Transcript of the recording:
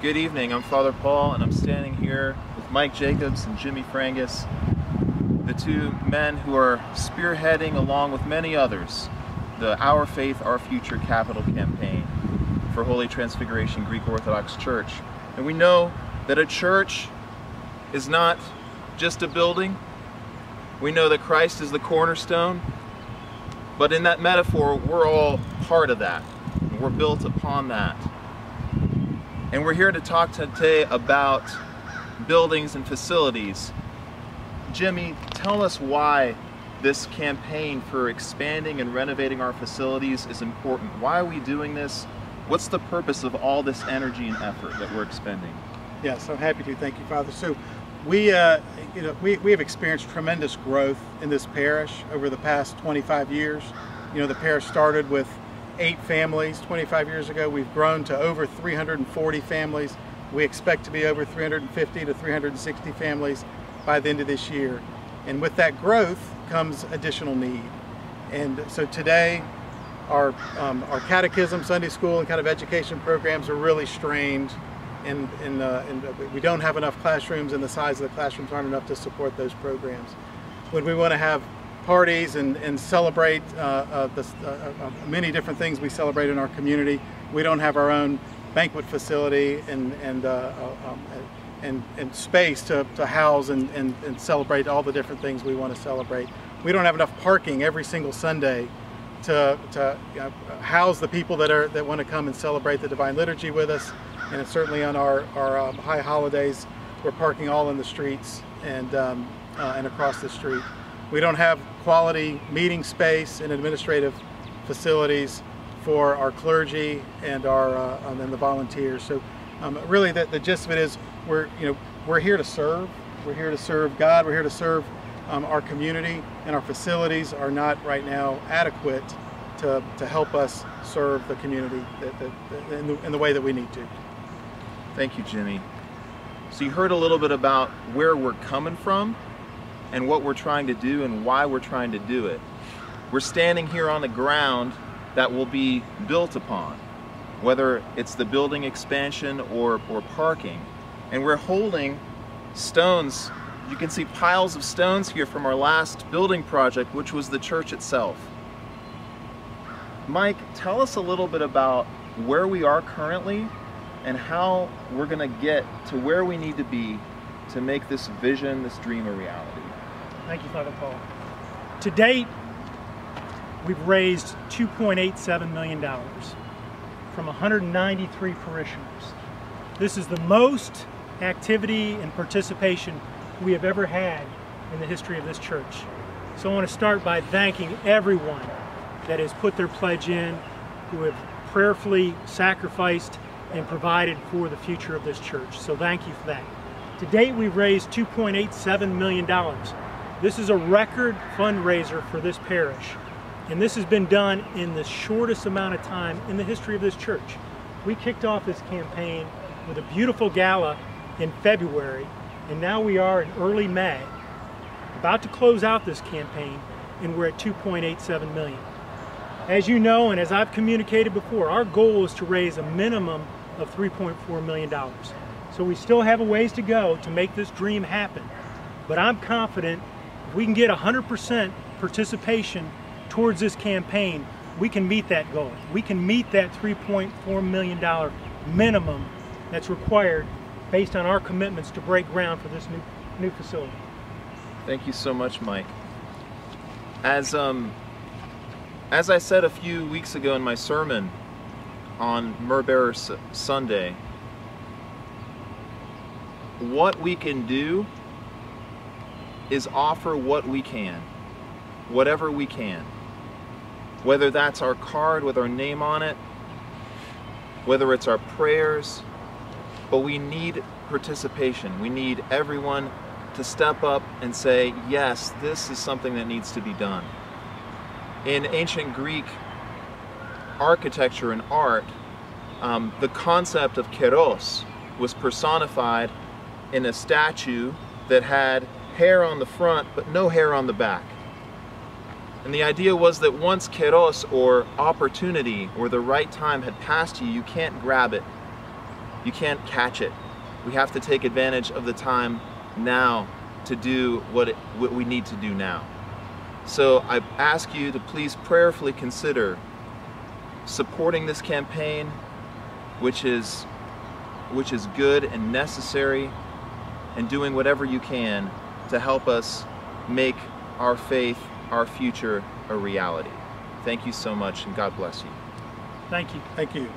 Good evening, I'm Father Paul, and I'm standing here with Mike Jacobs and Jimmy Frangus, the two men who are spearheading, along with many others, the Our Faith, Our Future capital campaign for Holy Transfiguration Greek Orthodox Church. And we know that a church is not just a building. We know that Christ is the cornerstone, but in that metaphor, we're all part of that. We're built upon that. And we're here to talk today about buildings and facilities. Jimmy, tell us why this campaign for expanding and renovating our facilities is important. Why are we doing this? What's the purpose of all this energy and effort that we're expending? Yes, I'm happy to. Thank you, Father. So we have experienced tremendous growth in this parish over the past 25 years. The parish started with 8 families 25 years ago. We've grown to over 340 families. We expect to be over 350 to 360 families by the end of this year. And with that growth comes additional need. And so today, our catechism, Sunday school, and kind of education programs are really strained. And we don't have enough classrooms, and the size of the classrooms aren't enough to support those programs. When we want to have parties and celebrate many different things we celebrate in our community, we don't have our own banquet facility and space to house and celebrate all the different things we want to celebrate. We don't have enough parking every single Sunday to house the people that want to come and celebrate the Divine Liturgy with us. And certainly on our high holidays, we're parking all in the streets and across the street. We don't have quality meeting space and administrative facilities for our clergy and the volunteers. So really the gist of it is we're here to serve. We're here to serve God. We're here to serve our community, and our facilities are not right now adequate to help us serve the community in the way that we need to. Thank you, Jimmy. So you heard a little bit about where we're coming from and what we're trying to do and why we're trying to do it. We're standing here on the ground that will be built upon, whether it's the building expansion or parking. And we're holding stones. You can see piles of stones here from our last building project, which was the church itself. Mike, tell us a little bit about where we are currently and how we're going to get to where we need to be to make this vision, this dream a reality. Thank you, Father Paul. To date, we've raised $2.87 million from 193 parishioners. This is the most activity and participation we have ever had in the history of this church. So I want to start by thanking everyone that has put their pledge in, who have prayerfully sacrificed and provided for the future of this church. So thank you for that. To date, we've raised $2.87 million. This is a record fundraiser for this parish, and this has been done in the shortest amount of time in the history of this church. We kicked off this campaign with a beautiful gala in February, and now we are in early May, about to close out this campaign, and we're at $2.87 million. As you know, and as I've communicated before, our goal is to raise a minimum of $3.4 million. So we still have a ways to go to make this dream happen. But I'm confident if we can get 100% participation towards this campaign, we can meet that goal. We can meet that $3.4 million minimum that's required based on our commitments to break ground for this new facility. Thank you so much, Mike. As I said a few weeks ago in my sermon on Myrrh Bearer Sunday, what we can do is offer what we can, whatever we can. Whether that's our card with our name on it, whether it's our prayers, but we need participation. We need everyone to step up and say, yes, this is something that needs to be done. In ancient Greek architecture and art, the concept of keros was personified in a statue that had hair on the front but no hair on the back. And the idea was that once keros, or opportunity, or the right time had passed you, you can't grab it. You can't catch it. We have to take advantage of the time now to do what we need to do now. So I ask you to please prayerfully consider supporting this campaign, which is good and necessary, and doing whatever you can to help us make our faith, our future, a reality. Thank you so much, and God bless you. Thank you. Thank you.